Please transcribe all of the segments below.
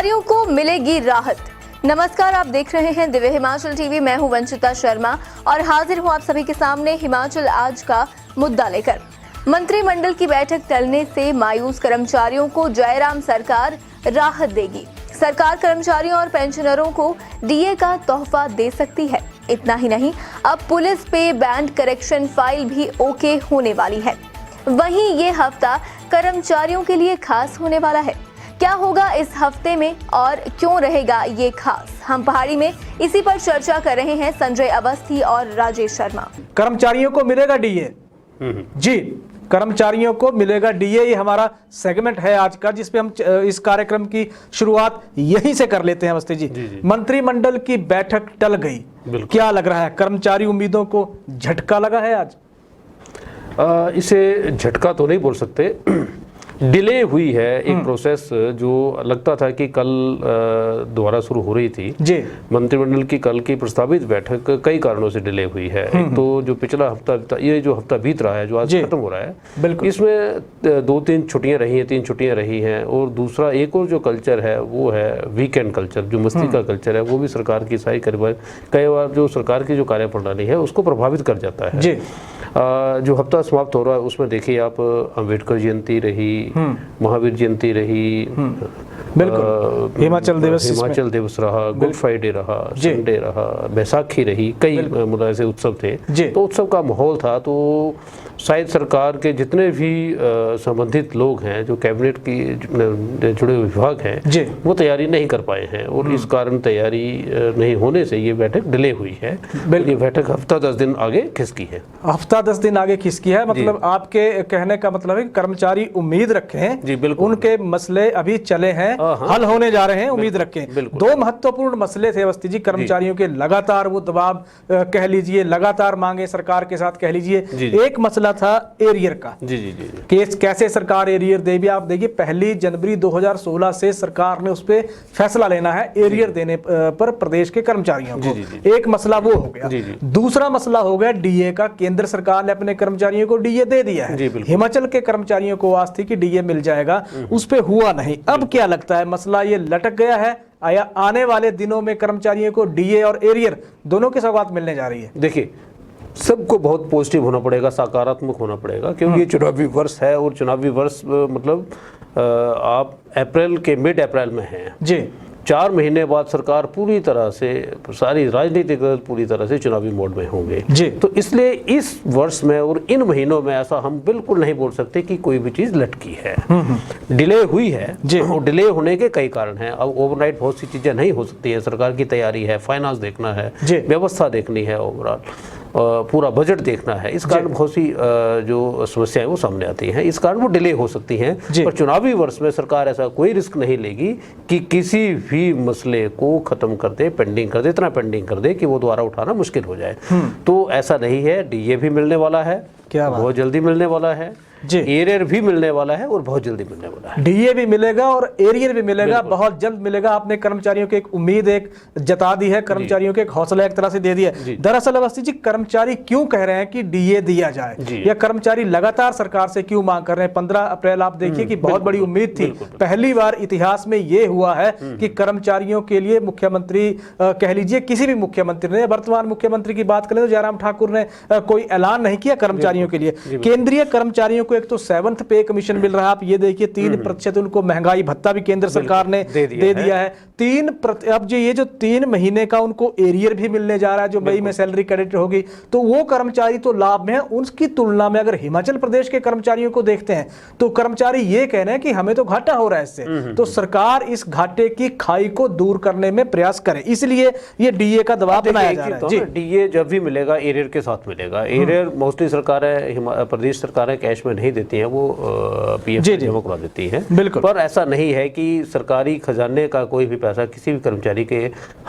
कर्मचारियों को मिलेगी राहत। नमस्कार, आप देख रहे हैं दिव्य हिमाचल टीवी। मैं हूं वंचिता शर्मा और हाजिर हूं आप सभी के सामने हिमाचल आज का मुद्दा लेकर। मंत्रिमंडल की बैठक टलने से मायूस कर्मचारियों को जयराम सरकार राहत देगी। सरकार कर्मचारियों और पेंशनरों को डीए का तोहफा दे सकती है। इतना ही नहीं, अब पुलिस पे बैंड करेक्शन फाइल भी ओके होने वाली है। वहीं ये हफ्ता कर्मचारियों के लिए खास होने वाला है। क्या होगा इस हफ्ते में और क्यों रहेगा ये खास, हम पहाड़ी में इसी पर चर्चा कर रहे हैं संजय अवस्थी और राजेश शर्मा। कर्मचारियों को मिलेगा डीए। जी, कर्मचारियों को मिलेगा डीए, ये हमारा सेगमेंट है आज का, जिसपे हम इस कार्यक्रम की शुरुआत यहीं से कर लेते हैं। अवस्थी जी, मंत्रिमंडल की बैठक टल गई, क्या लग रहा है? कर्मचारी उम्मीदों को झटका लगा है आज? इसे झटका तो नहीं बोल सकते, डिले हुई है एक प्रोसेस जो लगता था कि कल दोबारा शुरू हो रही थी। जी, मंत्रिमंडल की कल की प्रस्तावित बैठक कई कारणों से डिले हुई है। एक तो जो पिछला हफ्ता, ये जो हफ्ता बीत रहा है, जो आज खत्म हो रहा है, बिल्कुल, इसमें 2-3 छुट्टियां रही हैं, 3 छुट्टियां रही हैं। और दूसरा एक और जो कल्चर है वो है वीकेंड कल्चर, जो मस्ती का कल्चर है, वो भी सरकार की सही कई बार जो सरकार की जो कार्यप्रणाली है उसको प्रभावित कर जाता है। जी, जो हफ्ता समाप्त हो रहा है उसमें देखिए आप, अम्बेडकर जयंती रही, महावीर जयंती रही, बिल्कुल, हिमाचल दिवस रहा, गुड फ्राइडे रहा, संडे रहा, बैसाखी रही, कई मतलब ऐसे उत्सव थे। तो उत्सव का माहौल था। तो शायद सरकार के जितने भी संबंधित लोग हैं, जो कैबिनेट की जुड़े हुए विभाग हैं, वो तैयारी नहीं कर पाए हैं और इस कारण तैयारी नहीं होने से ये बैठक डिले हुई है। ये बैठक हफ्ता 10 दिन आगे खिसकी है। हफ्ता 10 दिन आगे खिसकी है, मतलब आपके कहने का मतलब है कि कर्मचारी उम्मीद रखें। जी बिल्कुल, उनके मसले अभी चले हैं, हल होने जा रहे हैं, उम्मीद रखें। 2 महत्वपूर्ण मसले थे अवस्थी जी, कर्मचारियों के लगातार वो दबाव कह लीजिए, लगातार मांगे सरकार के साथ कह लीजिए। एक मसला था एरियर का। केस कैसे सरकार एरियर दे, भी आप देखिए 1 जनवरी 2016 से सरकार ने उस पर फैसला लेना है एरियर देने पर प्रदेश के कर्मचारियों को। एक मसला वो हो गया। दूसरा मसला हो गया डीए का। केंद्र सरकार ने अपने कर्मचारियों को डीए दे दिया है। हिमाचल के कर्मचारियों को आस थी कि डीए मिल जाएगा, उस पे हुआ नहीं। अब क्या लगता है मसला ये लटक गया है या आने वाले दिनों में कर्मचारियों को डीए और एरियर दोनों की सौगात मिलने जा रही है? देखिए, सबको बहुत पॉजिटिव होना पड़ेगा, सकारात्मक होना पड़ेगा, क्योंकि ये चुनावी वर्ष है और चुनावी वर्ष मतलब आप मिड अप्रैल में हैं जी। 4 महीने बाद सरकार पूरी तरह से, सारी राजनीतिक दल पूरी तरह से चुनावी मोड में होंगे जी। तो इसलिए इस वर्ष में और इन महीनों में ऐसा हम बिल्कुल नहीं बोल सकते कि कोई भी चीज लटकी है। डिले हुई है जी, और डिले होने के कई कारण हैं। अब ओवरनाइट बहुत सी चीजें नहीं हो सकती है। सरकार की तैयारी है, फाइनेंस देखना है, व्यवस्था देखनी है, ओवरऑल पूरा बजट देखना है। इस कारण बहुत सी जो समस्याएं वो सामने आती हैं, इस कारण वो डिले हो सकती हैं। पर चुनावी वर्ष में सरकार ऐसा कोई रिस्क नहीं लेगी कि किसी भी मसले को खत्म कर दे, पेंडिंग कर दे, इतना पेंडिंग कर दे कि वो दोबारा उठाना मुश्किल हो जाए। तो ऐसा नहीं है। डीए भी मिलने वाला है, क्या बहुत जल्दी मिलने वाला है जी। एरियर भी मिलने वाला है और बहुत जल्दी मिलने वाला है। डीए भी मिलेगा और एरियर भी मिलेगा, बहुत जल्द मिलेगा। आपने कर्मचारियों की एक उम्मीद एक जता दी है, कर्मचारियों के एक हौसला एक तरह से दे दिया। दरअसल अवस्थी जी, कर्मचारी क्यों कह रहे हैं कि डीए दिया जाए, या कर्मचारी लगातार सरकार से क्यों मांग कर रहे हैं? 15 अप्रैल आप देखिए कि बहुत बड़ी उम्मीद थी। पहली बार इतिहास में यह हुआ है कि कर्मचारियों के लिए मुख्यमंत्री कह लीजिए, किसी भी मुख्यमंत्री ने, वर्तमान मुख्यमंत्री की बात करें तो जयराम ठाकुर ने कोई ऐलान नहीं किया कर्मचारियों के लिए। केंद्रीय कर्मचारियों को एक तो 7th पे कमीशन मिल रहा है। आप ये देखिए 3% उनको महंगाई भत्ता भी केंद्र सरकार ने दे दिया है। 3%। अब ये जो 3 महीने का उनको एरियर भी मिलने जा रहा है, जो मई में सैलरी क्रेडिट होगी, तो वो कर्मचारी तो लाभ में है। उसकी तुलना में अगर हिमाचल प्रदेश के कर्मचारियों को देखते हैं तो कर्मचारी ये कह रहे हैं कि हमें तो घाटा हो रहा है इससे। तो सरकार इस घाटे की खाई को दूर करने में प्रयास करे, इसलिए ये डीए का दबाव बनाया जा रहा है। डीए जब भी मिलेगा एरियर के साथ मिलेगा। एरियर मोस्टली सरकारें, प्रदेश सरकारें कैश में नहीं देती हैं, वो पीएफ जमा करवा देती है। बिल्कुल, पर ऐसा नहीं है कि सरकारी खजाने का कोई भी पैसा किसी भी कर्मचारी के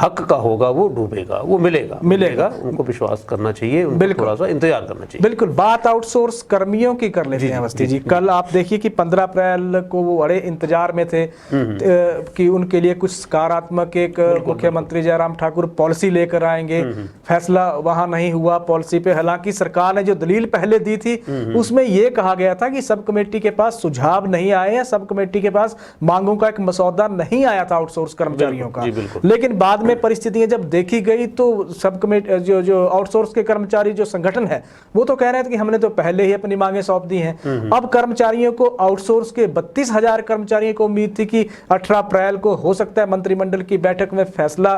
हक का होगा वो डूबेगा, वो मिलेगा। उनको विश्वास करना चाहिए, उनको थोड़ा सा इंतजार करना चाहिए। बिल्कुल। बात आउटसोर्स कर्मियों की कर लेते हैं अवस्थी जी। कल आप देखिए कि 15 अप्रैल को वो बड़े इंतजार में थे कि उनके लिए कुछ सकारात्मक एक मुख्यमंत्री जयराम ठाकुर पॉलिसी लेकर आएंगे। फैसला वहां नहीं हुआ पॉलिसी पे। हालांकि सरकार ने जो दलील पहले दी थी उसमें यह कहा गया था कि सब कमेटी के पास सुझाव नहीं आए हैं, सब कमेटी के पास मांगों का एक मसौदा नहीं आया था आउटसोर्स कर्मचारियों का। लेकिन बाद में परिस्थितियां जब देखी गई तो सब कमेटी जो आउटसोर्स के कर्मचारी जो संगठन है वो तो कह रहे थे कि हमने तो पहले ही अपनी मांगे सौंप दी हैं। अब कर्मचारियों को आउटसोर्स के 32,000 कर्मचारियों को उम्मीद थी कि 18 अप्रैल को हो सकता है मंत्रिमंडल की बैठक में फैसला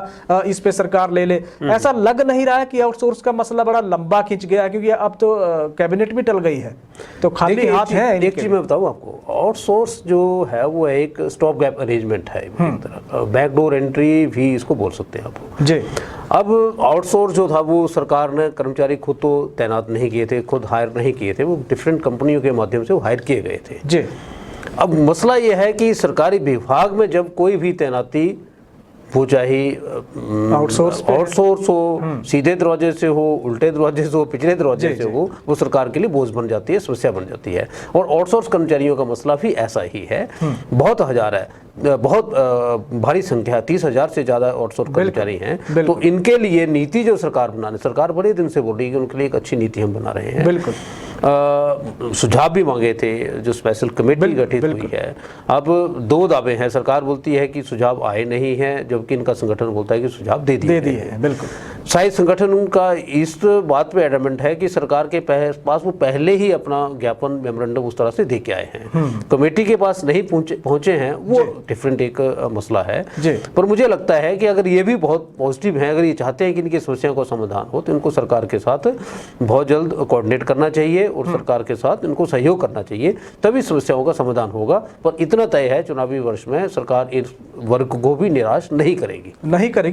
इस पे सरकार ले ले। ऐसा लग नहीं रहा है कि आउटसोर्स का मसला बड़ा लंबा खिंच गया, क्योंकि अब तो कैबिनेट भी टल गई है, तो खाली हाथ है। एक चीज मैं बताऊं आपको, आउटसोर्स जो है वो एक स्टॉप गैप अरेंजमेंट है, बैकडोर एंट्री भी इसको बोल सकते हैं आप जी। अब आउटसोर्स जो था वो सरकार ने कर्मचारी खुद तो तैनात नहीं किए थे, खुद हायर नहीं किए थे, वो डिफरेंट कंपनियों के माध्यम से वो हायर किए गए थे जी। अब मसला ये है कि सरकारी विभाग में जब कोई भी तैनाती, वो चाहे आउटसोर्स हो, सीधे दरवाजे से हो, उल्टे दरवाजे से हो, पिछले दरवाजे से हो, वो सरकार के लिए बोझ बन जाती है, समस्या बन जाती है। और आउटसोर्स कर्मचारियों का मसला भी ऐसा ही है। बहुत हजार है, बहुत भारी संख्या, 30,000 से ज्यादा आउटसोर्स कर्मचारी हैं। तो इनके लिए नीति जो सरकार बड़े दिन से बोल रही है कि उनके लिए एक अच्छी नीति हम बना रहे हैं। बिल्कुल सुझाव भी मांगे थे, जो स्पेशल कमेटी गठित हुई है। अब दो दावे हैं, सरकार बोलती है कि सुझाव आए नहीं हैं, जबकि इनका संगठन बोलता है कि सुझाव दे दिए हैं। बिल्कुल शायद संगठन उनका इस बात पे एडमेंट है कि सरकार के पास वो पहले ही अपना ज्ञापन मेमोरेंडम उस तरह से दे के आए हैं, कमेटी के पास नहीं पहुंचे हैं, वो डिफरेंट एक मसला है। पर मुझे लगता है कि अगर ये भी बहुत पॉजिटिव है, अगर ये चाहते हैं कि इनकी समस्याओं का समाधान हो, तो इनको सरकार के साथ बहुत जल्द कोऑर्डिनेट करना चाहिए और सरकार के साथ इनको सहयोग करना चाहिए, तभी समस्याओं का समाधान होगा। पर इतना तय है, चुनावी वर्ष में सरकार इस वर्ग को भी निराश नहीं करेगी,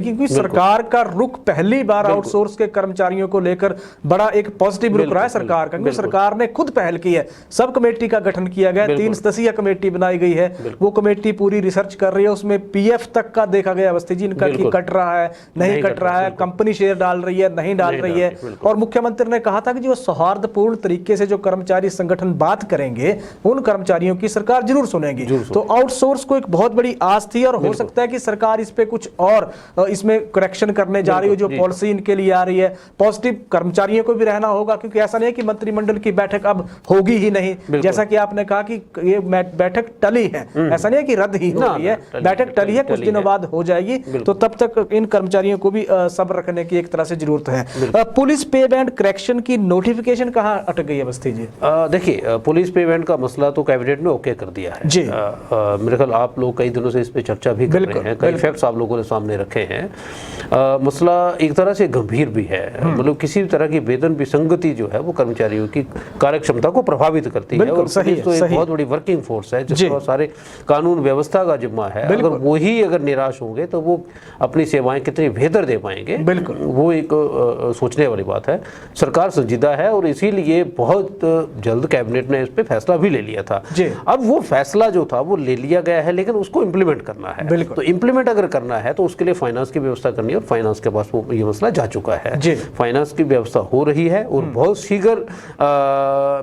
क्योंकि सरकार का रुख पहली बार आउटसोर्स के कर्मचारियों को लेकर बड़ा एक पॉजिटिव रुख रहा है सरकार का, क्योंकि सरकार ने खुद पहल की है। सब कमेटी का गठन किया गया, 3 सदस्यीय कमेटी बनाई गई है, वो कमेटी पूरी रिसर्च कर रही है, उसमें पीएफ तक का देखा गया अवस्थी जी इनका कि कट रहा है नहीं कट रहा है, कंपनी शेयर डाल रही है नहीं डाल रही है। और मुख्यमंत्री ने कहा था कि जो सौहार्दपूर्ण तरीके से जो कर्मचारी संगठन बात करेंगे उन कर्मचारियों की सरकार जरूर सुनेगी। तो आउटसोर्स को एक बहुत बड़ी आस थी, और हो सकता है कि सरकार इस पे कुछ और इसमें करेक्शन करने जा रही है, जो पॉलिसी इनके लिए आ रही है। पॉजिटिव कर्मचारियों को भी रहना होगा, क्योंकि ऐसा नहीं है कि मंत्रिमंडल की बैठक अब होगी ही नहीं, जैसा कि आपने कहा कि ये बैठक टली है, ऐसा नहीं है कि रद्द ही हो रही है, बैठक टली है, कुछ दिनों बाद हो जाएगी। तो तब तक इन कर्मचारियों को भी सब्र रखने की एक तरह से जरूरत है। पुलिस पे बैंड करेक्शन की नोटिफिकेशन कहां अटक गई है अवस्थी जी? देखिए, पुलिस पे बैंड का मसला तो कैबिनेट ने ओके कर दिया है जी। मेरे ख्याल आप लोग कई दिनों से इस पे चर्चा भी कर रहे हैं, कई फैक्ट्स आप लोगों ने सामने रखे हैं। मसला एक तरह से गंभीर भी है, मतलब किसी भी तरह की वेतन विसंगति जो है वो कर्मचारियों की कार्यक्षमता को प्रभावित करती है। और पुलिस तो एक बहुत बड़ी वर्किंग फोर्स है, जिसके पास सारे कानून व्यवस्था का जिम्मा है। अगर वही अगर निराश होंगे तो वो अपनी सेवाएं कितनी बेहतर दे पाएंगे, वो एक सोचने वाली बात है। सरकार संजीदा है और इसीलिए बहुत जल्द कैबिनेट ने इस पे फैसला भी ले लिया था। अब वो फैसला जो था वो ले लिया गया है, लेकिन उसको इम्प्लीमेंट करना है। तो इम्प्लीमेंट अगर करना है तो उसके लिए फाइनेंस की व्यवस्था करनी है, और फाइनेंस के पास वो ये मसला जा चुका है। फाइनेंस की व्यवस्था हो रही है और बहुत शीघ्र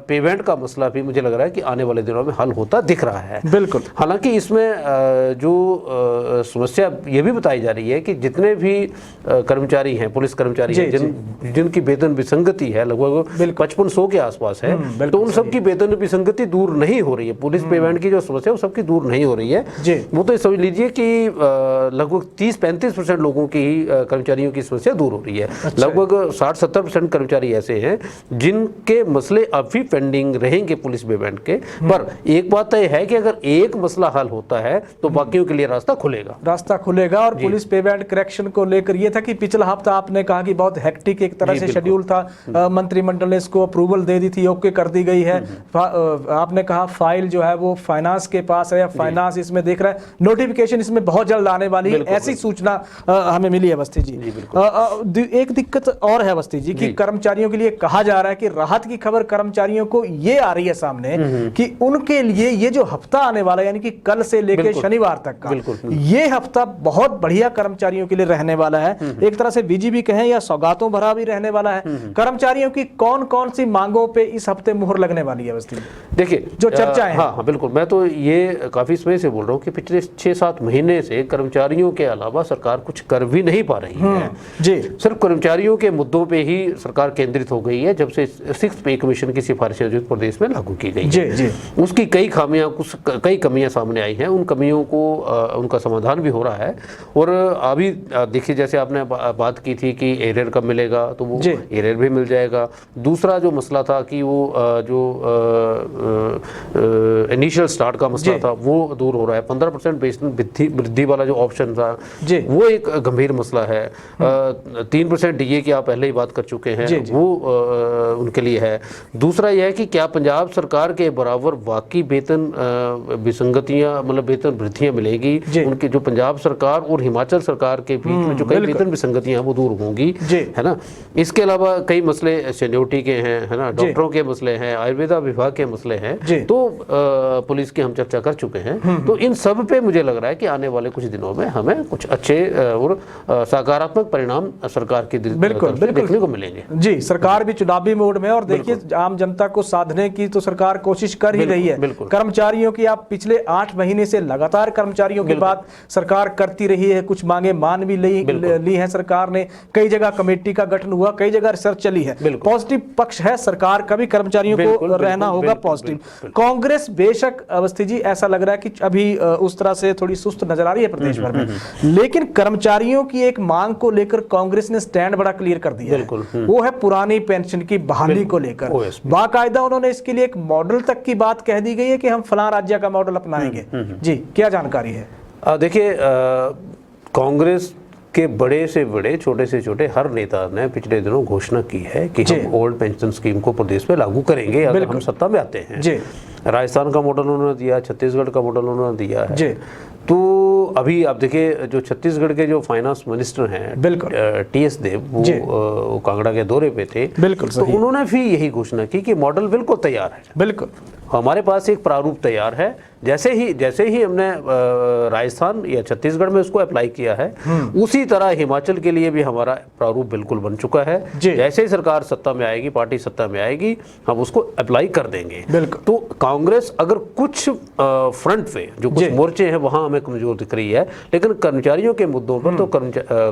पेमेंट का मसला भी मुझे लग रहा है कि आने वाले दिनों में हल होता दिख रहा है। बिल्कुल। हालांकि इसमें जो समस्या ये भी बताई जा रही है कि जितने भी कर्मचारी हैं, पुलिस कर्मचारी हैं, जिनकी वेतन विसंगति है, लगभग 5500 के आसपास है, तो उन सबकी वेतन विसंगति दूर नहीं हो रही है। पुलिस पेमेंट की जो समस्या है वो सबकी दूर नहीं हो रही है। वो तो समझ लीजिए कि लगभग 30-35% लोगों की ही कर्मचारियों की समस्या दूर हो रही है। लगभग 60-70% कर्मचारी ऐसे हैं जिनके मसले अब भी पेंडिंग रहेंगे पुलिस पेमेंट के। पर एक बात तय है कि अगर एक मसला हल होता है तो बाकियों के लिए रास्ता खुलेगा। और पुलिस पेमेंट करेक्शन को लेकर ये था कि पिछला हफ्ता आपने कहा कि बहुत हेक्टिक एक तरह से शेड्यूल था, मंत्रिमंडल ने इसको अप्रूवल दे दी थी, ओके कर दी गई है। आपने कहा फाइल जो है वो फाइनेंस के पास है, या फाइनेंस इसमें देख रहा है, नोटिफिकेशन इसमें बहुत जल्द आने वाली है, ऐसी सूचना हमें मिली है अवस्थी जी। एक दिक्कत और है अवस्थी जी कि कर्मचारियों के लिए कहा जा रहा है कि राहत की खबर कर्मचारियों को ये आ रही है सामने कि उनके लिए ये जो हफ्ता आने वाला है, यानी कि कल से लेकर शनिवार तक का, ये हफ्ता बहुत बढ़िया कर्मचारियों के लिए रहने वाला है। एक तरह से बीजीबी कहें या सौगातों भरा भी रहने वाला है। कर्मचारियों की कौन कौन सी मांगों दिनों पे इस हफ्ते मुहर लगने वाली है अवस्थी? देखिए जो चर्चा है। हाँ बिल्कुल, मैं तो ये काफ़ी समय से बोल रहा हूँ कि पिछले 6-7 महीने से कर्मचारियों के अलावा सरकार कुछ कर भी नहीं पा रही है जी। सिर्फ कर्मचारियों के मुद्दों पे ही सरकार केंद्रित हो गई है जब से 6th पे कमीशन की सिफारिशें जो प्रदेश में लागू की गई जी जी। उसकी कई खामियां, कई कमियां सामने आई हैं। उन कमियों को उनका समाधान भी हो रहा है। और अभी देखिए, जैसे आपने बात की थी कि एरियर कब मिलेगा, तो वो एरियर भी मिल जाएगा। दूसरा जो मसला था कि वो जो इनिशियल स्टार्ट का मसला था वो दूर हो रहा है। 15% वेतन वृद्धि वाला जो ऑप्शन था वो एक गंभीर मसला है। 3% डीए की आप पहले ही बात कर चुके हैं, वो उनके लिए है। दूसरा यह है कि क्या पंजाब सरकार के बराबर वाकई वेतन विसंगतियां, मतलब वेतन वृद्धियां मिलेगी, उनकी जो पंजाब सरकार और हिमाचल सरकार के बीच में जो कई वेतन विसंगतियां वो दूर होंगी, है ना। इसके अलावा कई मसले सीनियोरिटी के हैं, है ना, डॉक्टरों के मसले हैं, आयुर्वेदा विभाग के मसले हैं, तो पुलिस की हम चर्चा कर चुके हैं। तो इन सब पे मुझे लग रहा है कि आने वाले कुछ दिनों में हमें कुछ अच्छे और सकारात्मक परिणाम सरकार की देखने को मिलेंगे। जी, सरकार भी चुनावी मोड में, और देखिए आम जनता को साधने की तो सरकार कोशिश कर ही रही है। कर्मचारियों की आप पिछले 8 महीने से लगातार कर्मचारियों की बात सरकार करती रही है। कुछ मांगे मान भी ली है सरकार ने। कई जगह कमेटी का गठन हुआ, कई जगह रिसर्च चली है। पॉजिटिव पक्ष है सरकार का भी, कर्मचारियों को रहना होगा पॉजिटिव। कांग्रेस बेशक अवस्थी जी ऐसा लग रहा है कि अभी उस तरह से थोड़ी सुस्त नजर आ रही है प्रदेश भर में, लेकिन कर्मचारियों की एक मांग को लेकर कांग्रेस ने स्टैंड बड़ा क्लियर कर दिया है। वो है पुरानी पेंशन की बहाली को लेकर। बाकायदा उन्होंने इसके लिए एक मॉडल तक की बात कह दी गई है कि हम फलां राज्य का मॉडल अपनाएंगे। जी, क्या जानकारी है? देखिए, कांग्रेस के बड़े से बड़े, छोटे से छोटे हर नेता ने पिछले दिनों घोषणा की है कि हम ओल्ड पेंशन स्कीम को प्रदेश में लागू करेंगे अगर हम सत्ता में आते हैं। राजस्थान का मॉडल उन्होंने दिया, छत्तीसगढ़ का मॉडल उन्होंने दिया है। तो अभी आप देखिए, जो छत्तीसगढ़ के जो फाइनेंस मिनिस्टर हैं टीएस देव, वो कांगड़ा के दौरे पे थे, तो उन्होंने भी यही घोषणा की कि मॉडल बिल्कुल तैयार है, बिल्कुल हमारे पास एक प्रारूप तैयार है। जैसे ही हमने राजस्थान या छत्तीसगढ़ में उसको अप्लाई किया है, उसी तरह हिमाचल के लिए भी हमारा प्रारूप बिल्कुल बन चुका है। जैसे ही सरकार सत्ता में आएगी, पार्टी सत्ता में आएगी, हम उसको अप्लाई कर देंगे। तो कांग्रेस अगर कुछ फ्रंट पे जो कुछ मोर्चे हैं वहां हमें कमजोर दिख रही है, लेकिन कर्मचारियों के मुद्दों पर तो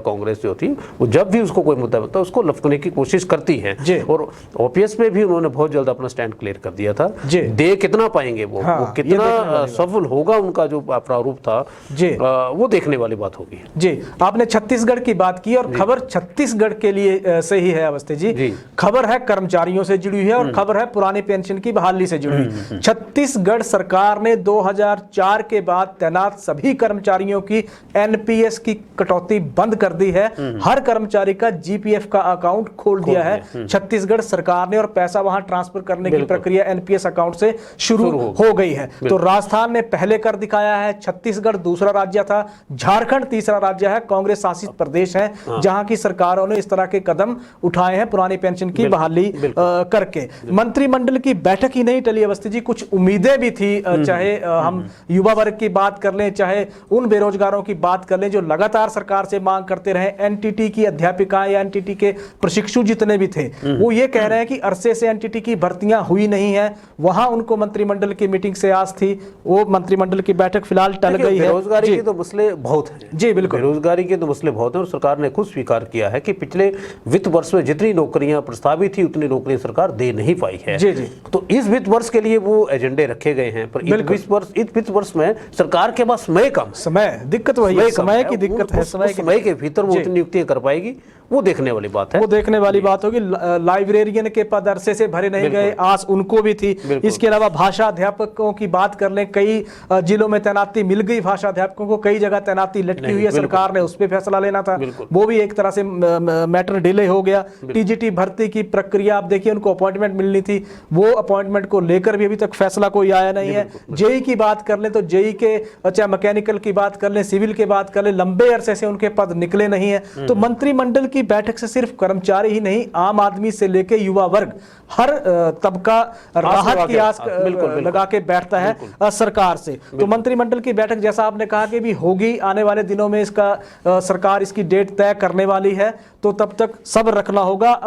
कांग्रेस जो थी वो जब भी उसको कोई मुद्दा बनता है उसको लपकने की कोशिश करती है। और ओपीएस में भी उन्होंने बहुत जल्द अपना स्टैंड क्लियर कर दिया था। दे कितना पाएंगे वो कितना सफल होगा उनका जो प्रारूप था, वो देखने वाली बात होगी। जी, आपने छत्तीसगढ़ की बात की और खबर छत्तीसगढ़ के लिए से ही है अवस्थी जी। खबर है कर्मचारियों से जुड़ी हुई है और खबर है पुरानी पेंशन की बहाली से जुड़ी हुई। छत्तीसगढ़ सरकार ने 2004 के बाद तैनात सभी कर्मचारियों की एनपीएस की कटौती बंद कर दी है। हर कर्मचारी का जीपीएफ का अकाउंट खोल दिया है छत्तीसगढ़ सरकार ने, और पैसा वहां ट्रांसफर करने की प्रक्रिया एनपीएस अकाउंट से शुरू हो गई है। तो राजस्थान ने पहले कर दिखाया है, छत्तीसगढ़ दूसरा राज्य था, झारखंड तीसरा राज्य है, कांग्रेस शासित प्रदेश है जहां की सरकारों ने इस तरह के कदम उठाए हैं पुरानी पेंशन की बहाली करके। मंत्रिमंडल की बैठक ही नहीं टली अवस्थी जी, कुछ उम्मीदें भी थी, चाहे हम युवा वर्ग की बात कर लें, चाहे उन बेरोजगारों की बात कर लें जो लगातार सरकार से मांग करते रहे। एनटीटी की अध्यापिकाएं या एनटीटी के प्रशिक्षु जितने भी थे वो ये कह रहे हैं कि अरसे से एनटीटी की भर्तियां हुई नहीं है। वहां उनको मंत्रिमंडल की मीटिंग से आस थी, वो मंत्रिमंडल की बैठक फिलहाल टल गई है। बेरोजगारी के तो मसले बहुत हैं। जी बिल्कुल, बेरोजगारी के तो मसले बहुत हैं और सरकार ने खुद स्वीकार किया है कि पिछले वित्त वर्ष में जितनी नौकरियां प्रस्तावित थी उतनी नौकरियां सरकार दे नहीं पाई है। जी जी। तो इस वित्त वर्ष के लिए वो एजेंडे रखे गए हैं, पर इस वित्त वर्ष में सरकार के पास समय कम, समय दिक्कत वही है, समय की दिक्कत है। समय के भीतर वो उतनी नियुक्तियां कर पाएगी, वो देखने वाली बात है। वो देखने वाली बात होगी। लाइब्रेरियन के पद अरसे से भरे नहीं गए, आस उनको भी थी। इसके अलावा भाषा अध्यापकों की बात कर लें, कई जिलों में तैनाती मिल गई भाषा अध्यापकों को, कई जगह तैनाती लटकी हुई है, सरकार ने उस पर फैसला लेना था, वो भी एक तरह से मैटर डिले हो गया। टीजीटी भर्ती की प्रक्रिया आप देखिए, उनको अपॉइंटमेंट मिलनी थी, वो अपॉइंटमेंट को लेकर भी अभी तक फैसला कोई आया नहीं है। जेई की बात कर लें तो जेई के, अच्छा मैकेनिकल की बात कर लें, सिविल की बात कर लें, लंबे अरसे से उनके पद निकले नहीं है। तो मंत्रिमंडल की बैठक से सिर्फ कर्मचारी ही नहीं, आम आदमी से लेकर युवा वर्ग, हर तबका राहत की आस लगा के बैठता है सरकार से। तो मंत्रिमंडल की बैठक जैसा आपने कहा कि भी होगी आने वाले दिनों में, इसका सरकार इसकी डेट तय करने वाली है, तो तब तक सब्र रखना होगा।